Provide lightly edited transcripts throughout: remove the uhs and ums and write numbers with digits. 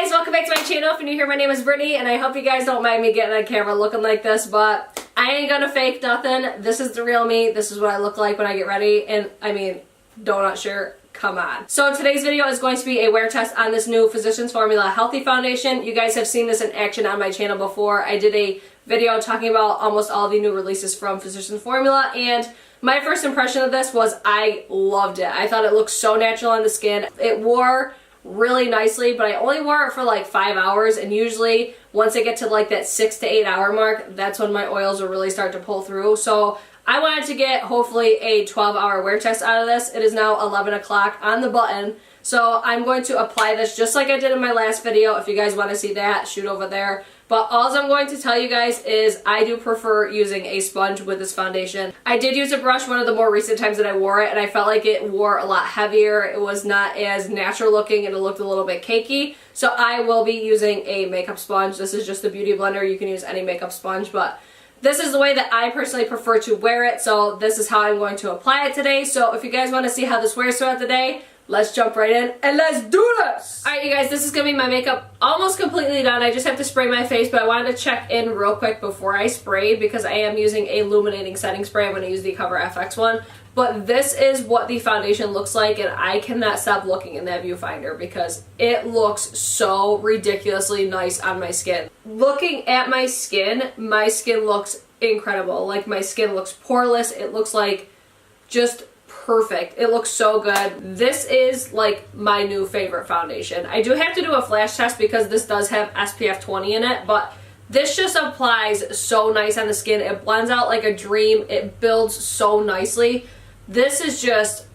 guys, welcome back to my channel. If you're new here, my name is Brittany, and I hope you guys don't mind me getting on camera looking like this, but I ain't gonna fake nothing. This is the real me. This is what I look like when I get ready, and I mean, donut shirt, come on. So today's video is going to be a wear test on this new Physicians Formula Healthy Foundation. You guys have seen this in action on my channel before. I did a video talking about almost all the new releases from Physicians Formula, and my first impression of this was I loved it. I thought it looked so natural on the skin. It wore really nicely, but I only wore it for like 5 hours, and usually once I get to like that 6 to 8 hour mark, that's when my oils will really start to pull through. So I wanted to get hopefully a 12-hour wear test out of this. It is now 11 o'clock on the button, so I'm going to apply this just like I did in my last video. If you guys want to see that, shoot over there. But all I'm going to tell you guys is I do prefer using a sponge with this foundation. I did use a brush one of the more recent times that I wore it, and I felt like it wore a lot heavier. It was not as natural looking, and it looked a little bit cakey. So I will be using a makeup sponge. This is just a beauty blender. You can use any makeup sponge, but this is the way that I personally prefer to wear it, so this is how I'm going to apply it today. So if you guys want to see how this wears throughout the day, let's jump right in and let's do this! Alright, you guys, this is going to be my makeup almost completely done. I just have to spray my face, but I wanted to check in real quick before I spray because I am using a illuminating setting spray. I'm going to use the Cover FX one. But this is what the foundation looks like, and I cannot stop looking in that viewfinder because it looks so ridiculously nice on my skin. Looking at my skin looks incredible. Like, my skin looks poreless. It looks like just perfect. It looks so good. This is like my new favorite foundation. I do have to do a flash test because this does have SPF 20 in it, but this just applies so nice on the skin. It blends out like a dream. It builds so nicely. This is just,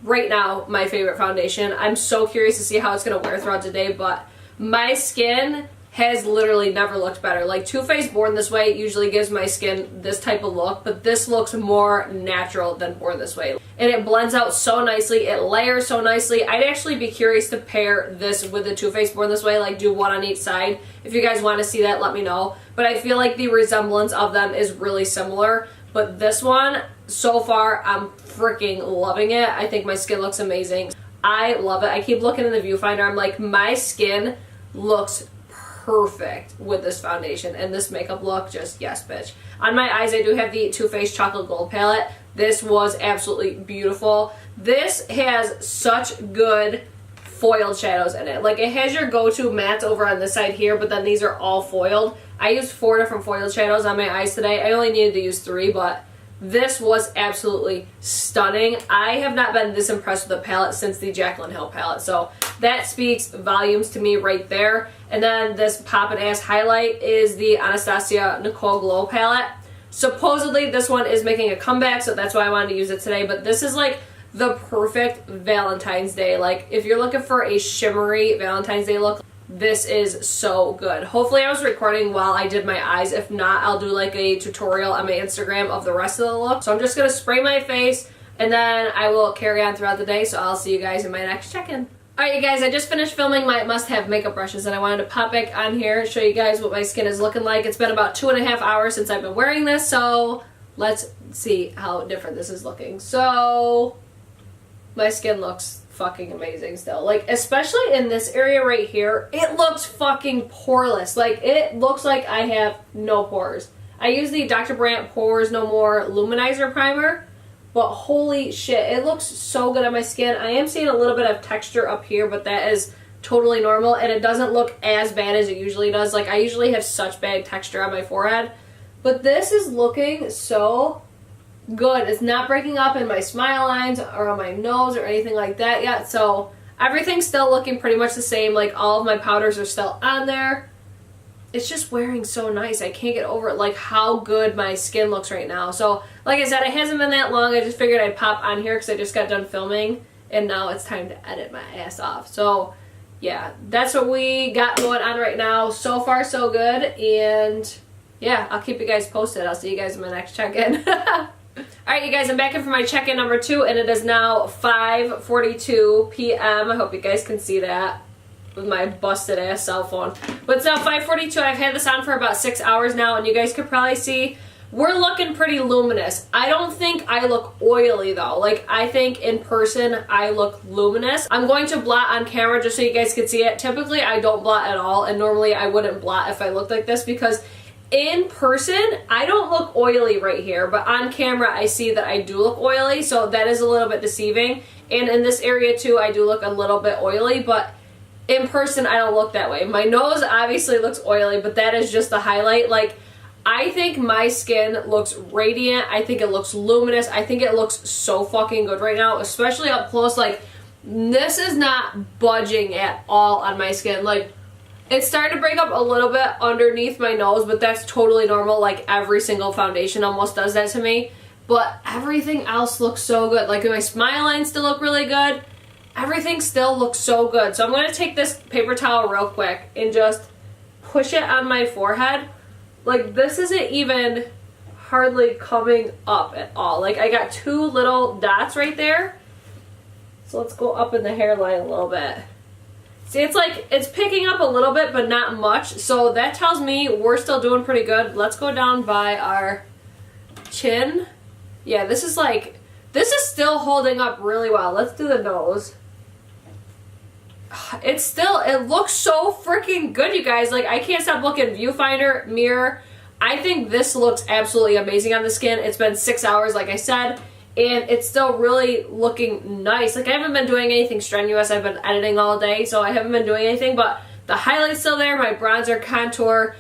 right now, my favorite foundation. I'm so curious to see how it's going to wear throughout the day, but my skin has literally never looked better. Like, Too Faced Born This Way usually gives my skin this type of look, but this looks more natural than Born This Way. And it blends out so nicely, it layers so nicely. I'd actually be curious to pair this with the Too Faced Born This Way, like do one on each side. If you guys want to see that, let me know. But I feel like the resemblance of them is really similar. But this one, so far, I'm freaking loving it. I think my skin looks amazing. I love it. I keep looking in the viewfinder. I'm like, my skin looks perfect with this foundation, and this makeup look, just yes bitch. On my eyes, I do have the Too Faced Chocolate Gold palette. This was absolutely beautiful. This has such good foiled shadows in it. Like, it has your go-to mattes over on this side here, but then these are all foiled. I used 4 different foiled shadows on my eyes today. I only needed to use 3, but this was absolutely stunning. I have not been this impressed with the palette since the Jaclyn Hill palette, so that speaks volumes to me right there. And then this poppin' ass highlight is the Anastasia Nicole Glow palette. Supposedly this one is making a comeback, so that's why I wanted to use it today, but this is like the perfect Valentine's Day. Like, if you're looking for a shimmery Valentine's Day look, this is so good. Hopefully I was recording while I did my eyes. If not, I'll do like a tutorial on my Instagram of the rest of the look. So I'm just going to spray my face, and then I will carry on throughout the day, so I'll see you guys in my next check-in. Alright, you guys, I just finished filming my must-have makeup brushes, and I wanted to pop back on here and show you guys what my skin is looking like. It's been about 2.5 hours since I've been wearing this, so let's see how different this is looking. So my skin looks fucking amazing still. Like, especially in this area right here, it looks fucking poreless. Like, it looks like I have no pores. I use the Dr. Brandt Pores No More Luminizer Primer, but holy shit, it looks so good on my skin. I am seeing a little bit of texture up here, but that is totally normal, and it doesn't look as bad as it usually does. Like, I usually have such bad texture on my forehead, but this is looking so good. It's not breaking up in my smile lines or on my nose or anything like that yet, so everything's still looking pretty much the same. Like, all of my powders are still on there. It's just wearing so nice. I can't get over it, like how good my skin looks right now. So like I said, it hasn't been that long. I just figured I'd pop on here because I just got done filming, and now it's time to edit my ass off. So yeah, that's what we got going on right now. So far so good, and yeah, I'll keep you guys posted. I'll see you guys in my next check-in. Alright, you guys, I'm back in for my check-in number 2, and it is now 5:42 p.m. I hope you guys can see that with my busted ass cell phone. But it's now 5:42. I've had this on for about 6 hours now, and you guys could probably see we're looking pretty luminous. I don't think I look oily though. Like, I think in person I look luminous. I'm going to blot on camera just so you guys can see it. Typically I don't blot at all, and normally I wouldn't blot if I looked like this, because in person I don't look oily right here, but on camera I see that I do look oily, so that is a little bit deceiving. And in this area too, I do look a little bit oily, but in person I don't look that way. My nose obviously looks oily, but that is just the highlight. Like, I think my skin looks radiant. I think it looks luminous. I think it looks so fucking good right now, especially up close. Like, this is not budging at all on my skin. Like, it's starting to break up a little bit underneath my nose, but that's totally normal. Like, every single foundation almost does that to me. But everything else looks so good. Like, my smile lines still look really good. Everything still looks so good. So I'm going to take this paper towel real quick and just push it on my forehead. Like, this isn't even hardly coming up at all. Like, I got 2 little dots right there. So let's go up in the hairline a little bit. See, it's like, it's picking up a little bit, but not much. So that tells me we're still doing pretty good. Let's go down by our chin. Yeah, this is still holding up really well. Let's do the nose. It looks so freaking good, you guys. Like, I can't stop looking. Viewfinder, mirror. I think this looks absolutely amazing on the skin. It's been 6 hours, like I said, and it's still really looking nice. Like, I haven't been doing anything strenuous. I've been editing all day, so I haven't been doing anything, but the highlight's still there, my bronzer, contour,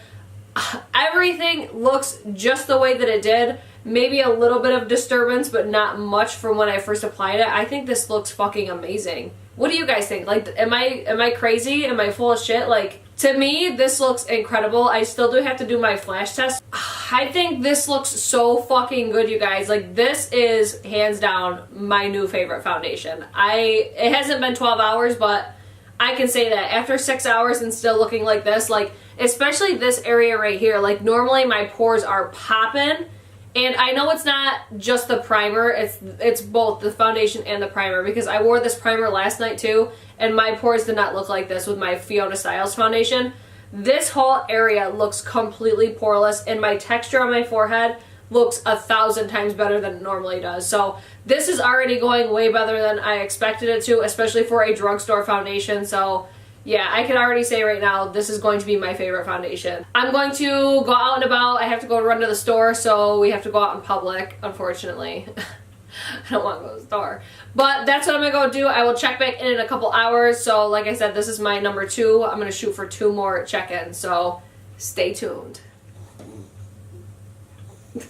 everything looks just the way that it did. Maybe a little bit of disturbance, but not much from when I first applied it. I think this looks fucking amazing. What do you guys think? Like, am I crazy? Am I full of shit? Like, to me, this looks incredible. I still do have to do my flash test. I think this looks so fucking good, you guys. Like, this is hands down my new favorite foundation. It hasn't been 12 hours, but I can say that after 6 hours and still looking like this, like, especially this area right here, like, normally my pores are popping. And I know it's not just the primer, it's both the foundation and the primer, because I wore this primer last night too, and my pores did not look like this with my Fiona Styles foundation. This whole area looks completely poreless, and my texture on my forehead looks 1,000 times better than it normally does. So this is already going way better than I expected it to, especially for a drugstore foundation. So yeah, I can already say right now, this is going to be my favorite foundation. I'm going to go out and about. I have to go run to the store, so we have to go out in public, unfortunately. I don't want to go to the store. But that's what I'm going to go do. I will check back in a couple hours. So like I said, this is my number 2. I'm going to shoot for 2 more check-ins, so stay tuned.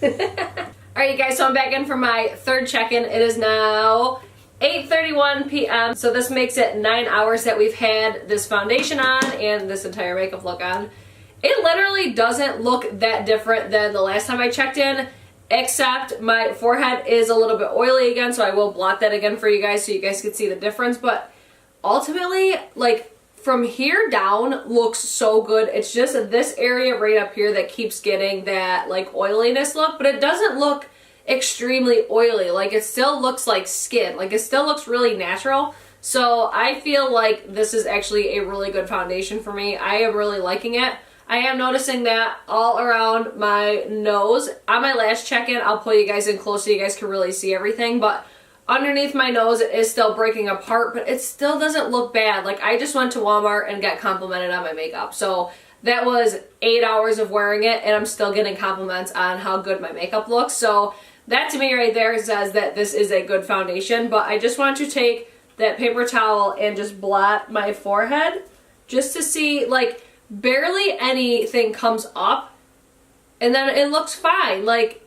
Alright, you guys, so I'm back in for my 3rd check-in. It is now 8:31 p.m. So this makes it 9 hours that we've had this foundation on and this entire makeup look on. It literally doesn't look that different than the last time I checked in, except my forehead is a little bit oily again, so I will blot that again for you guys so you guys can see the difference. But ultimately, like, from here down looks so good. It's just this area right up here that keeps getting that, like, oiliness look, but it doesn't look extremely oily. Like, it still looks like skin. Like, it still looks really natural. So I feel like this is actually a really good foundation for me. I am really liking it. I am noticing that all around my nose. On my last check-in, I'll pull you guys in close so you guys can really see everything, but underneath my nose it is still breaking apart, but it still doesn't look bad. Like, I just went to Walmart and got complimented on my makeup. So that was 8 hours of wearing it, and I'm still getting compliments on how good my makeup looks. So that to me right there says that this is a good foundation. But I just want to take that paper towel and just blot my forehead just to see, like, barely anything comes up, and then it looks fine. Like,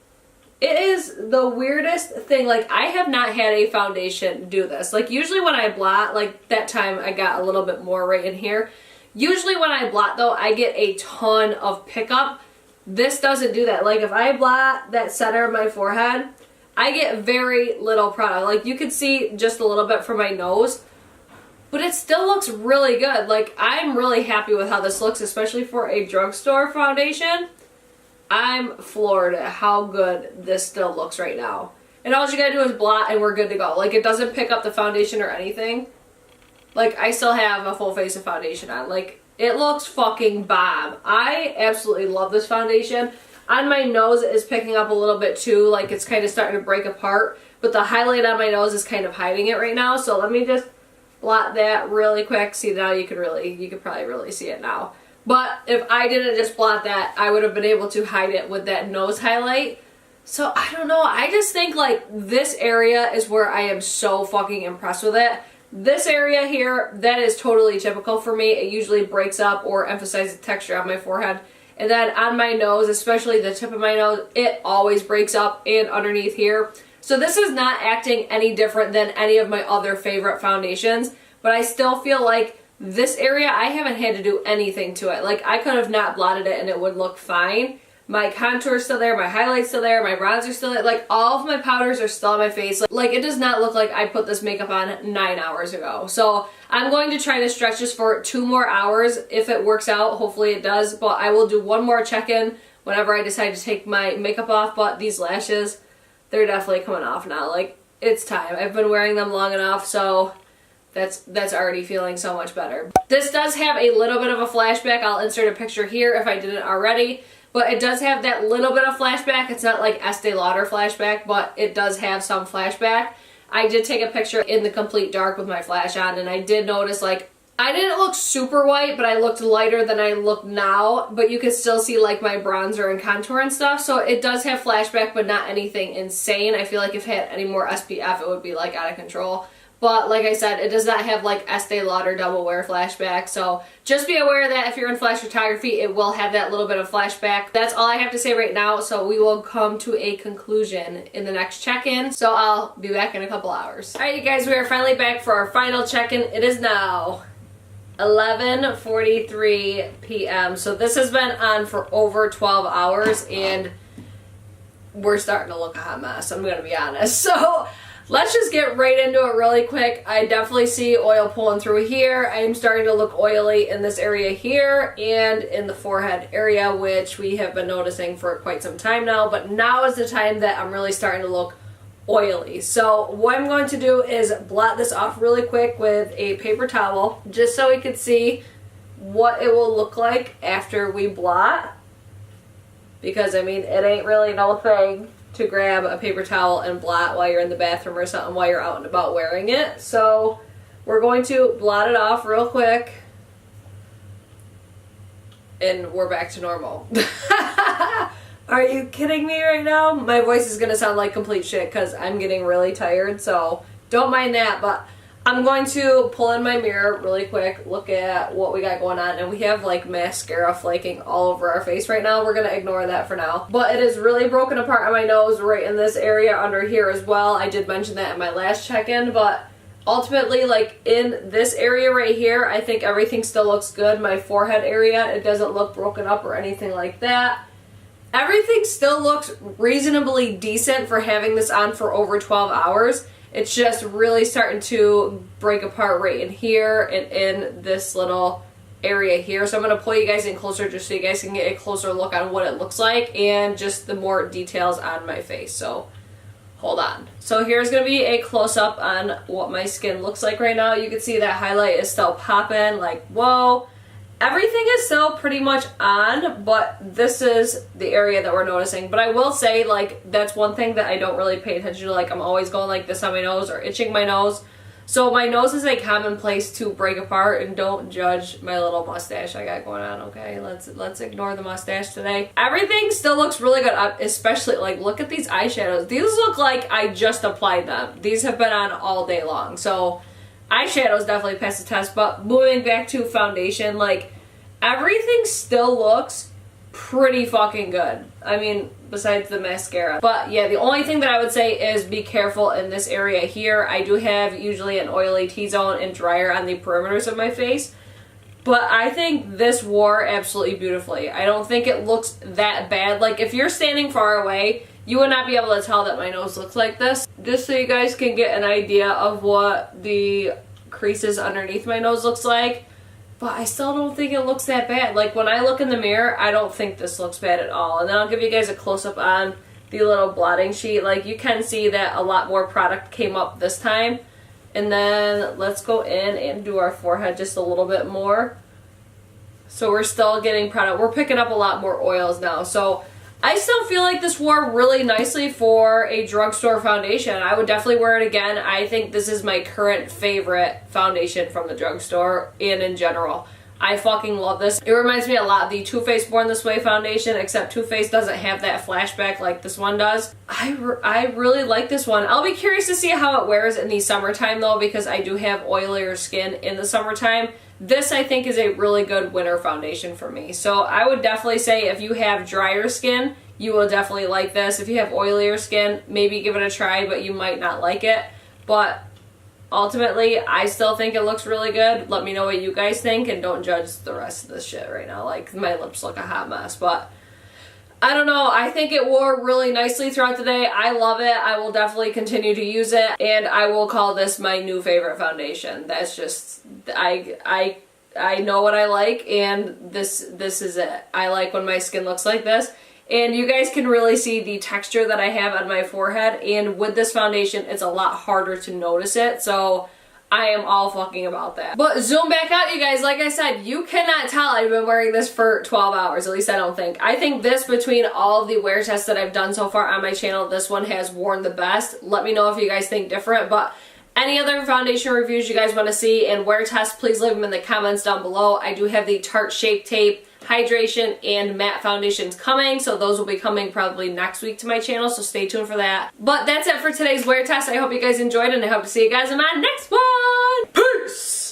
it is the weirdest thing. Like, I have not had a foundation do this. Like, usually when I blot, like that time I got a little bit more right in here. Usually when I blot though, I get a ton of pickup. This doesn't do that. Like, if I blot that center of my forehead, I get very little product. Like, you can see just a little bit from my nose, but it still looks really good. Like, I'm really happy with how this looks, especially for a drugstore foundation. I'm floored at how good this still looks right now. And all you gotta do is blot and we're good to go. Like, it doesn't pick up the foundation or anything. Like, I still have a full face of foundation on. Like, it looks fucking bomb. I absolutely love this foundation. On my nose it is picking up a little bit too, like it's kind of starting to break apart, but the highlight on my nose is kind of hiding it right now. So let me just blot that really quick. See, now you could probably really see it now. But if I didn't just blot that, I would have been able to hide it with that nose highlight. So I don't know, I just think like this area is where I am so fucking impressed with it. This area here, that is totally typical for me. It usually breaks up or emphasizes texture on my forehead. And then on my nose, especially the tip of my nose, it always breaks up and underneath here. So this is not acting any different than any of my other favorite foundations, but I still feel like this area, I haven't had to do anything to it. Like I could have not blotted it and it would look fine. My contour's still there, my highlight's still there, my bronzer's still there. Like all of my powders are still on my face. Like it does not look like I put this makeup on 9 hours ago. So I'm going to try to stretch this for 2 more hours if it works out. Hopefully it does, but I will do one more check-in whenever I decide to take my makeup off. But these lashes, they're definitely coming off now. Like it's time. I've been wearing them long enough, so that's already feeling so much better. This does have a little bit of a flashback. I'll insert a picture here if I didn't already. But it does have that little bit of flashback. It's not like Estee Lauder flashback, but it does have some flashback. I did take a picture in the complete dark with my flash on, and I did notice like I didn't look super white, but I looked lighter than I look now. But you can still see like my bronzer and contour and stuff. So it does have flashback, but not anything insane. I feel like if it had any more SPF, it would be like out of control. But like I said, it does not have like Estee Lauder double wear flashback. So just be aware that if you're in flash photography, it will have that little bit of flashback. That's all I have to say right now. So we will come to a conclusion in the next check-in. So I'll be back in a couple hours. All right, you guys, we are finally back for our final check-in. It is now 11:43 p.m. So this has been on for over 12 hours and we're starting to look a hot mess. I'm going to be honest. So let's just get right into it really quick. I definitely see oil pulling through here. I'm starting to look oily in this area here and in the forehead area, which we have been noticing for quite some time now. But now is the time that I'm really starting to look oily. So what I'm going to do is blot this off really quick with a paper towel, just so we can see what it will look like after we blot. Because I mean, it ain't really no thing to grab a paper towel and blot while you're in the bathroom or something while you're out and about wearing it. So we're going to blot it off real quick and we're back to normal. Are you kidding me right now? My voice is gonna sound like complete shit because I'm getting really tired, so don't mind that. But I'm going to pull in my mirror really quick, look at what we got going on, and we have like mascara flaking all over our face right now. We're gonna ignore that for now. But it is really broken apart on my nose right in this area under here as well. I did mention that in my last check-in, but ultimately, like in this area right here, I think everything still looks good. My forehead area, it doesn't look broken up or anything like that. Everything still looks reasonably decent for having this on for over 12 hours. It's just really starting to break apart right in here and in this little area here. So I'm going to pull you guys in closer just so you guys can get a closer look on what it looks like and just the more details on my face. So hold on. So here's going to be a close-up on what my skin looks like right now. You can see that highlight is still popping, like whoa. Everything is still pretty much on, but this is the area that we're noticing. But I will say, like, that's one thing that I don't really pay attention to. Like, I'm always going like this on my nose or itching my nose. So my nose is a common place to break apart, and don't judge my little mustache I got going on, okay? Let's ignore the mustache today. Everything still looks really good, especially, like, look at these eyeshadows. These look like I just applied them. These have been on all day long, so eyeshadows definitely pass the test. But moving back to foundation, like, everything still looks pretty fucking good. I mean, besides the mascara. But yeah, the only thing that I would say is be careful in this area here. I do have usually an oily T-zone and drier on the perimeters of my face. But I think this wore absolutely beautifully. I don't think it looks that bad. Like, if you're standing far away, you would not be able to tell that my nose looks like this. Just so you guys can get an idea of what the creases underneath my nose looks like. But I still don't think it looks that bad. Like, when I look in the mirror, I don't think this looks bad at all. And then I'll give you guys a close-up on the little blotting sheet. Like, you can see that a lot more product came up this time. And then let's go in and do our forehead just a little bit more. So we're still getting product. We're picking up a lot more oils now. So I still feel like this wore really nicely for a drugstore foundation. I would definitely wear it again. I think this is my current favorite foundation from the drugstore and in general. I fucking love this. It reminds me a lot of the Too Faced Born This Way foundation, except Too Faced doesn't have that flashback like this one does. I really like this one. I'll be curious to see how it wears in the summertime though, because I do have oilier skin in the summertime. This I think is a really good winter foundation for me. So I would definitely say if you have drier skin, you will definitely like this. If you have oilier skin, maybe give it a try, but you might not like it. But ultimately, I still think it looks really good. Let me know what you guys think, and don't judge the rest of this shit right now. Like, my lips look a hot mess, but I don't know. I think it wore really nicely throughout the day. I love it. I will definitely continue to use it, and I will call this my new favorite foundation. That's just, I know what I like, and this is it. I like when my skin looks like this. And you guys can really see the texture that I have on my forehead, and with this foundation it's a lot harder to notice it, so I am all fucking about that. But zoom back out, you guys. Like I said, you cannot tell I've been wearing this for 12 hours, at least I don't think. I think this, between all of the wear tests that I've done so far on my channel, this one has worn the best. Let me know if you guys think different, but any other foundation reviews you guys want to see and wear tests, please leave them in the comments down below. I do have the Tarte Shape Tape hydration and matte foundations coming, so those will be coming probably next week to my channel, so stay tuned for that. But that's it for today's wear test. I hope you guys enjoyed, and I hope to see you guys in my next one. Peace!